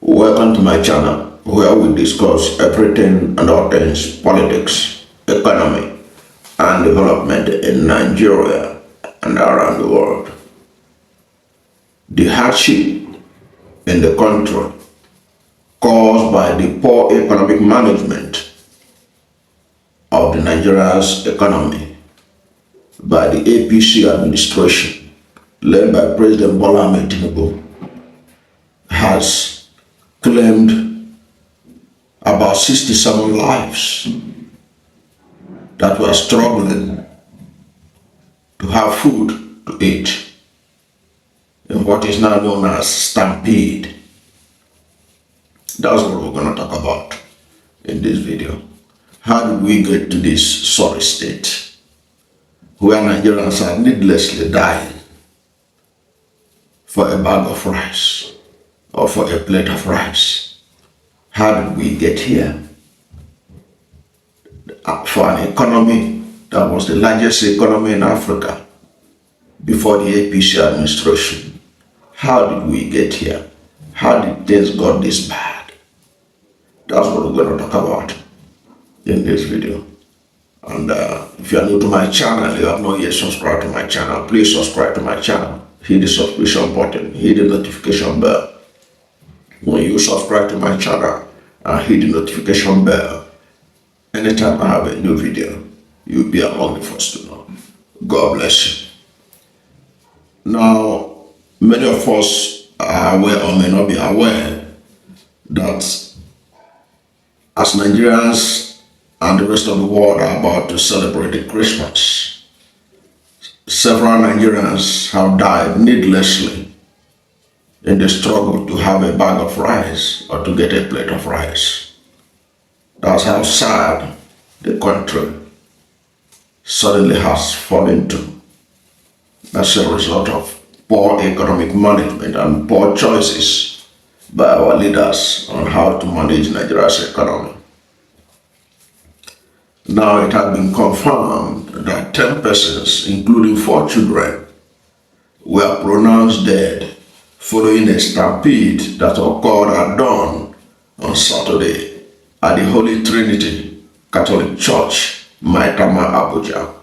Welcome to my channel where we discuss everything and all things politics, economy, and development in Nigeria and around the world. The hardship in the country caused by the poor economic management of the Nigeria's economy by the APC administration led by President Bola Ahmed Tinubu has claimed about 67 lives that were struggling to have food to eat in what is now known as Stampede. That's what we're going to talk about in this video. How did we get to this sorry state where Nigerians are needlessly dying for a bag of rice or for a plate of rice? How did we get here? For an economy that was the largest economy in Africa before the APC administration, how did we get here? How did things got this bad? That's what we're going to talk about in this video. And if you are new to my channel, you have not yet subscribed to my channel, please subscribe to my channel. Hit the subscription button, hit the notification bell. When you subscribe to my channel and hit the notification bell, anytime I have a new video, you'll be among the first to know. God bless you. Now, many of us are aware or may not be aware that as Nigerians and the rest of the world are about to celebrate the Christmas, several Nigerians have died needlessly in the struggle to have a bag of rice or to get a plate of rice. That's how sad the country suddenly has fallen to as a result of poor economic management and poor choices by our leaders on how to manage Nigeria's economy. Now it has been confirmed that 10 persons, including 4 children, were pronounced dead following a stampede that occurred at dawn on Saturday at the Holy Trinity Catholic Church, Maitama, Abuja.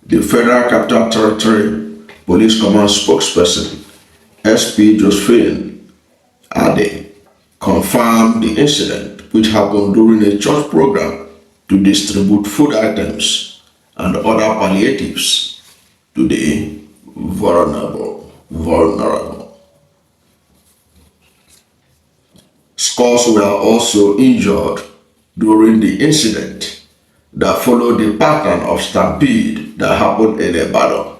The Federal Capital Territory Police Command spokesperson, SP Josephine Ade, confirmed the incident, which happened during a church program to distribute food items and other palliatives to the vulnerable. Scores were also injured during the incident that followed the pattern of stampede that happened in Ibadan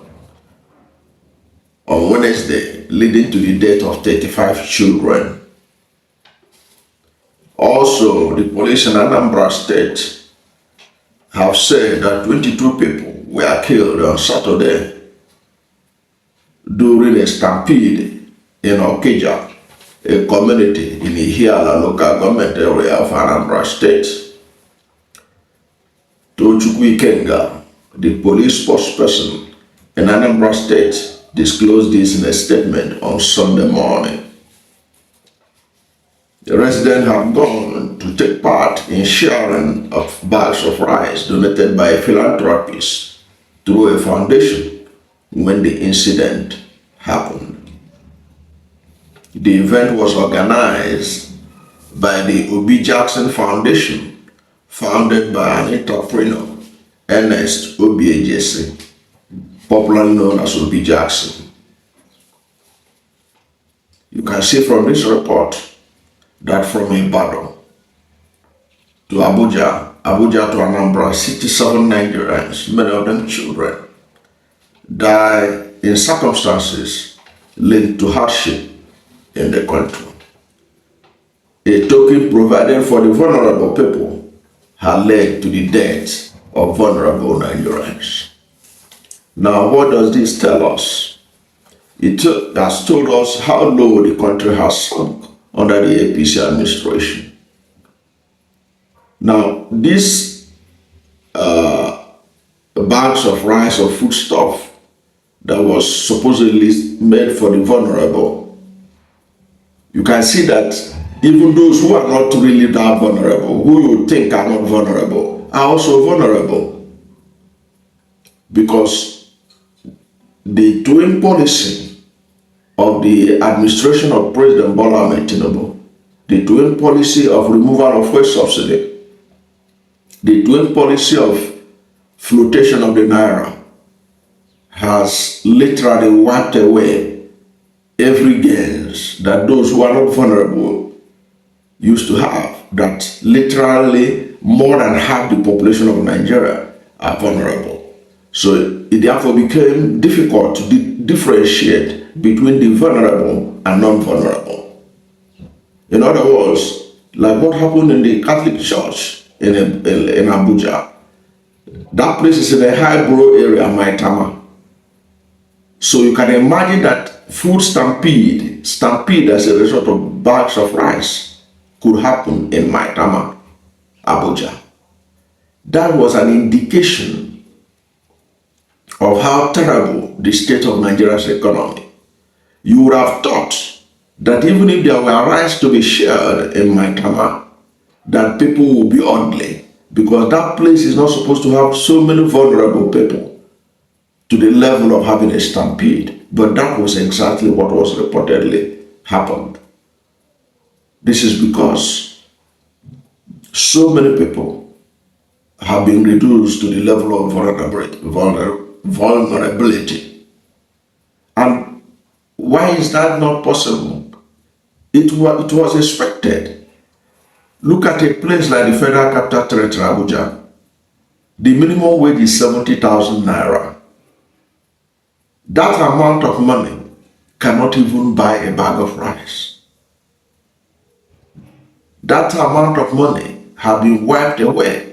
on Wednesday, leading to the death of 35 children. Also, the police in Anambra State have said that 22 people were killed on Saturday during a stampede in Okija, a community in Ihiala local government area of Anambra State. Tochukwu Ikenga, the police spokesperson in Anambra State, disclosed this in a statement on Sunday morning. The residents have gone to take part in sharing of bags of rice donated by a philanthropist through a foundation when the incident happened. The event was organized by the Obi Jackson Foundation, founded by an entrepreneur, Ernest Obi Jesse, popularly known as Obi Jackson. You can see from this report that from Ibadan to Abuja to Anambra, 67 Nigerians, many of them children, die in circumstances linked to hardship in the country. A token provided for the vulnerable people has led to the death of vulnerable Nigerians. Now, what does this tell us? It has told us how low the country has sunk under the APC administration. Now, these bags of rice or foodstuff that was supposedly made for the vulnerable, you can see that Even those who are not really that vulnerable, who you think are not vulnerable, are also vulnerable. Because the twin policy of the administration of President Bola Ahmed Tinubu, the twin policy of removal of fuel subsidy, the twin policy of floatation of the Naira has literally wiped away every gains that those who are not vulnerable used to have. That literally more than half the population of Nigeria are vulnerable. So it therefore became difficult to differentiate between the vulnerable and non-vulnerable. In other words, like what happened in the Catholic Church in Abuja, that place is in a high borough area, Maitama. So you can imagine that food stampede as a result of bags of rice could happen in Maitama, Abuja. That was an indication of how terrible the state of Nigeria's economy. You would have thought that even if there were rice to be shared in Maitama, that people would be ugly, because that place is not supposed to have so many vulnerable people to the level of having a stampede. But that was exactly what was reportedly happened. This is because so many people have been reduced to the level of vulnerability. And why is that not possible? It was expected. Look at a place like the Federal Capital Territory, Abuja. The minimum wage is 70,000 Naira. That amount of money cannot even buy a bag of rice. That amount of money has been wiped away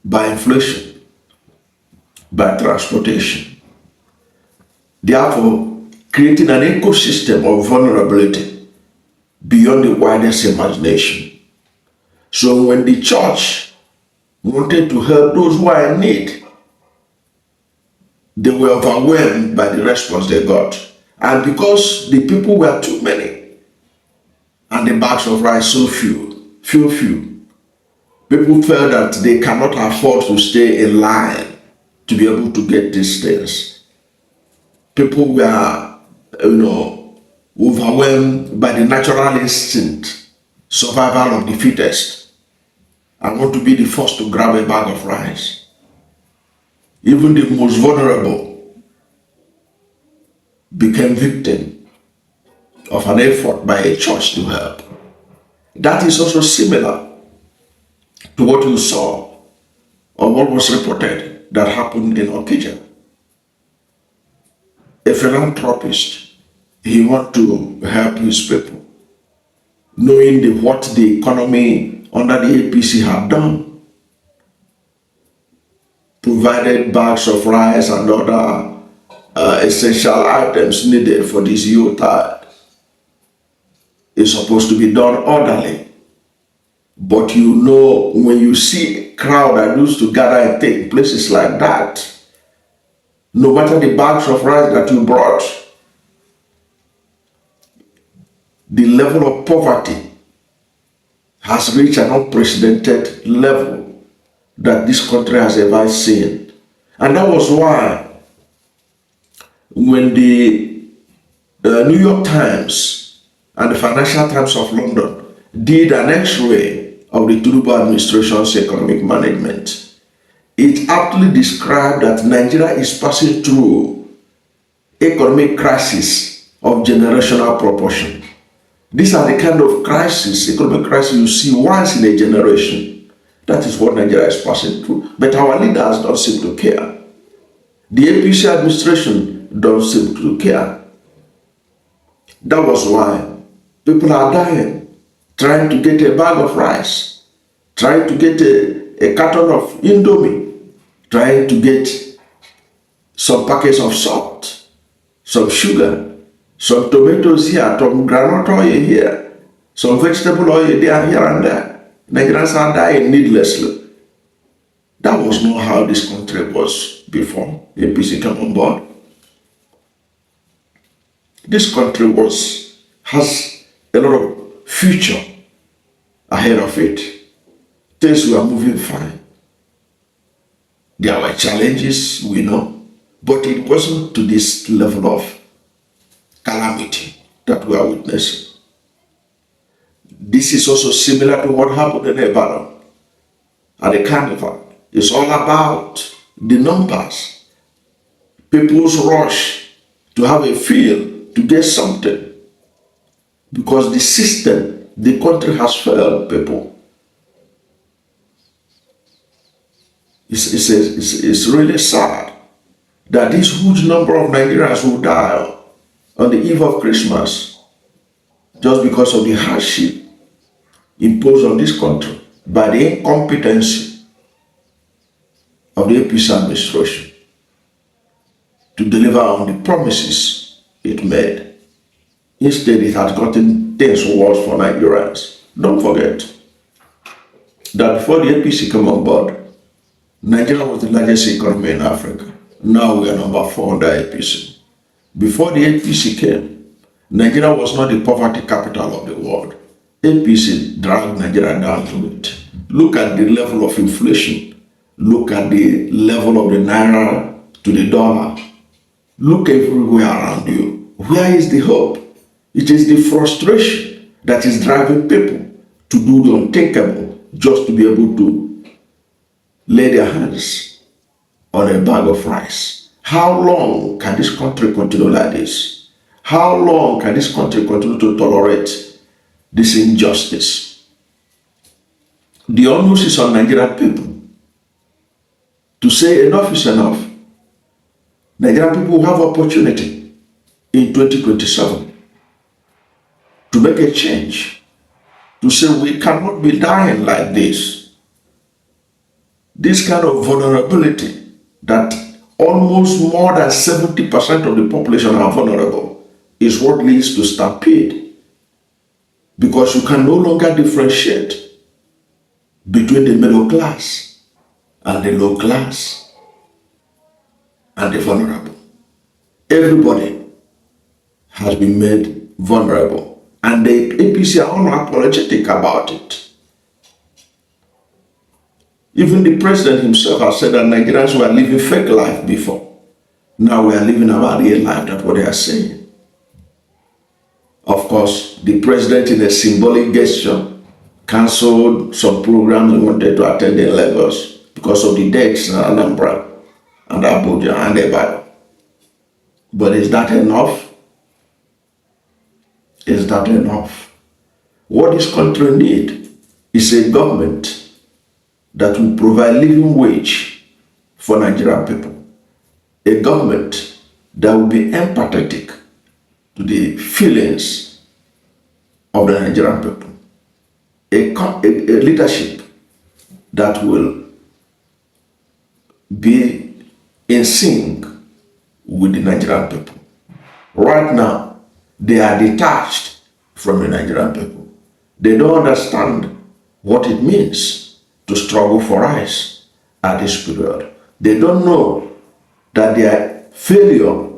by inflation, by transportation. Therefore, creating an ecosystem of vulnerability beyond the widest imagination. So when the church wanted to help those who are in need, they were overwhelmed by the response they got. And because the people were too many and the bags of rice so few, people felt that they cannot afford to stay in line to be able to get these things. People were, overwhelmed by the natural instinct, survival of the fittest. I want to be the first to grab a bag of rice. Even the most vulnerable became victim of an effort by a church to help. That is also similar to what you saw or what was reported that happened in Okija. A philanthropist, he wanted to help his people, knowing what the economy under the APC had done. Provided bags of rice and other essential items needed for this youth. It's supposed to be done orderly. But when you see a crowd that used to gather and take places like that, no matter the bags of rice that you brought, the level of poverty has reached an unprecedented level that this country has ever seen. And that was why when the New York Times and the Financial Times of London did an X-ray of the Tinubu administration's economic management, it aptly described that Nigeria is passing through economic crisis of generational proportion. These are the kind of economic crisis you see once in a generation. That is what Nigeria is passing through. But our leaders don't seem to care. The APC administration don't seem to care. That was why people are dying, trying to get a bag of rice, trying to get a carton of Indomie, trying to get some packets of salt, some sugar, some tomatoes here, some groundnut oil here, some vegetable oil there, here and there. Nigerians are dying needlessly. That was not how this country was before APC came on board. This country has a lot of future ahead of it. Things were moving fine. There were challenges, we know, but it wasn't to this level of calamity that we are witnessing. This is also similar to what happened in Ibadan at the carnival. It's all about the numbers, people's rush to have a feel, to get something. Because the system, the country has failed people. It's really sad that this huge number of Nigerians will die on the eve of Christmas just because of the hardship imposed on this country by the incompetency of the APC administration to deliver on the promises it made. Instead, it has gotten things worse for Nigerians. Don't forget that before the APC came on board, Nigeria was the largest economy in Africa. Now we are number 4 under APC. Before the APC came, Nigeria was not the poverty capital of the world. APC dragged Nigeria down to it. Look at the level of inflation. Look at the level of the Naira to the dollar. Look everywhere around you. Where is the hope? It is the frustration that is driving people to do the unthinkable just to be able to lay their hands on a bag of rice. How long can this country continue like this? How long can this country continue to tolerate this injustice? The onus is on Nigerian people to say enough is enough. Nigerian people will have opportunity in 2027 to make a change, to say we cannot be dying like this. This kind of vulnerability that almost more than 70% of the population are vulnerable is what leads to stampede, because you can no longer differentiate between the middle class and the low class and the vulnerable. Everybody has been made vulnerable, and the APC are unapologetic about it. Even the president himself has said that Nigerians were living fake life before. Now we are living a real life. That's what they are saying. Of course, the president, in a symbolic gesture, cancelled some programs he wanted to attend in Lagos because of the deaths in Anambra and Abuja and Ibadan. But is that enough? Is that enough? What this country needs is a government that will provide living wage for Nigerian people. A government that will be empathetic to the feelings of the Nigerian people. A leadership that will be in sync with the Nigerian people. Right now, they are detached from the Nigerian people. They don't understand what it means to struggle for rice at this period. They don't know that their failure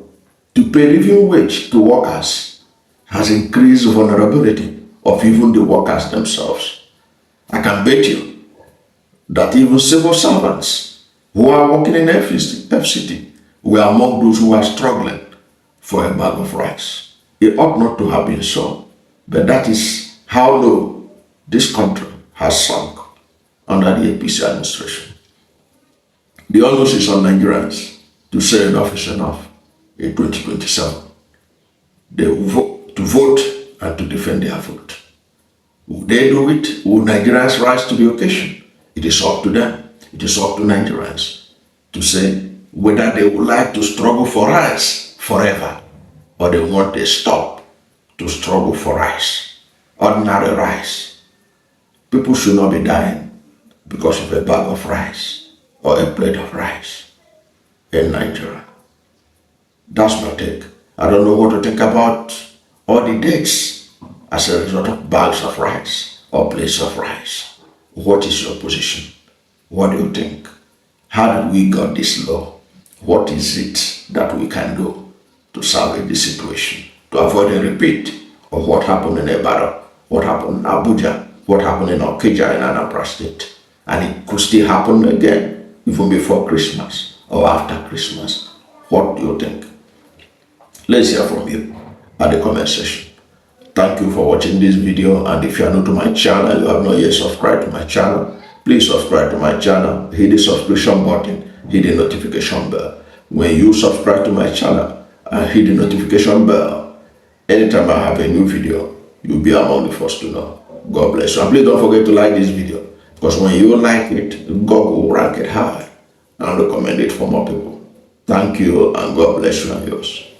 to pay living wage to workers has increased vulnerability of even the workers themselves. I can bet you that even civil servants who are working in FCT were among those who are struggling for a bag of rice. It ought not to have been so, but that is how low this country has sunk under the APC administration. The onus is on Nigerians to say enough is enough in 2027. They will vote and to defend their vote. Will they do it? Will Nigerians rise to the occasion? It is up to them. It is up to Nigerians to say whether they would like to struggle for rice forever or they want a stop to struggle for rice, ordinary rice. People should not be dying because of a bag of rice or a plate of rice in Nigeria. That's my take. I don't know what to think about all the deaths as a result of bags of rice or plates of rice. What is your position? What do you think? How did we got this low? What is it that we can do to salvage the situation, to avoid a repeat of what happened in Ibadan what happened in Abuja, what happened in Okija in Anambra State. And it could still happen again, even before Christmas or after Christmas. What do you think? Let's hear from you at the comment section. Thank you for watching this video, and if you are new to my channel, you have not yet subscribed to my channel, please subscribe to my channel, hit the subscription button, hit the notification bell. When you subscribe to my channel and hit the notification bell, anytime I have a new video, you'll be among the first to know. God bless you. And please don't forget to like this video, because when you like it, God will rank it high and recommend it for more people. Thank you, and God bless you and yours.